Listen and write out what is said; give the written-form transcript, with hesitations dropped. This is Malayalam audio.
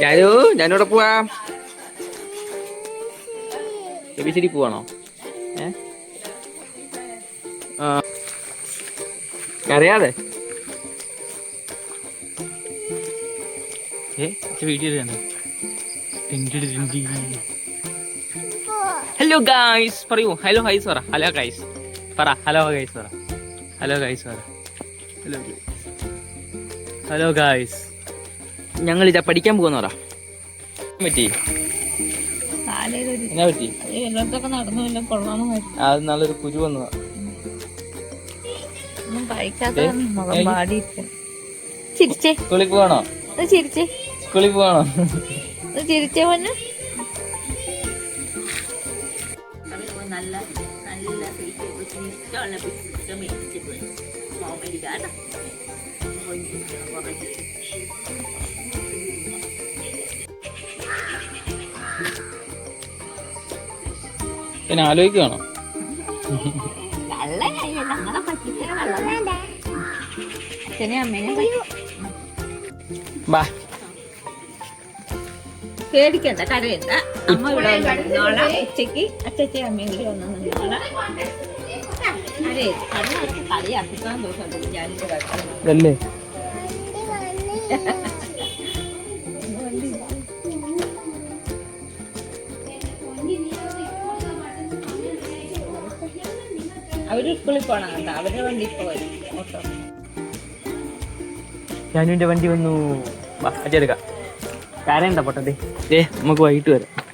ഞാനിവിടെ പോവാം. എബിസിഡി പോവാണോ? അറിയാതെ ഹലോ ഗായ്സ് പറയൂ. ഹലോ ഗൈസ് പറ. ഹലോ ഗൈസ് പറ. ഹലോ ഗൈസ് പറ. ഹലോ ഗൈസ് പറ. Hello hello guys. ഞങ്ങൾ ഇതാ പഠിക്കാൻ പോകുന്ന പറ. പറ്റി എന്നാ പറ്റി? അത് നല്ലൊരു കുരു വന്നതാ. സ്കൂളിൽ പോവാണോ? സ്കൂളിൽ പോവാണോ? ചിരിച്ചേ പൊന്നു. പിന്നെ ആലോചിക്കുകയാണോ? പേടിക്കണ്ട, കരയണ്ട. അമ്മ ഇവിടെ വന്നോളാം. ഉച്ചക്ക് അച്ഛച്ചി അമ്മയും കൂടി വന്നു നിന്നോളാം. കളിയാക്കിക്കാൻ ദിവസം ഞാനിത് അവര് സ്കൂളിൽ പോണം കേട്ടോ. അവരുടെ വണ്ടി പോയി ഓട്ടോ. ഞാനും എന്റെ വണ്ടി വന്നു. അച്ഛെടുക്കാം. കരയുണ്ട പൊട്ടത്തെ. നമുക്ക് വൈകിട്ട് വരാം.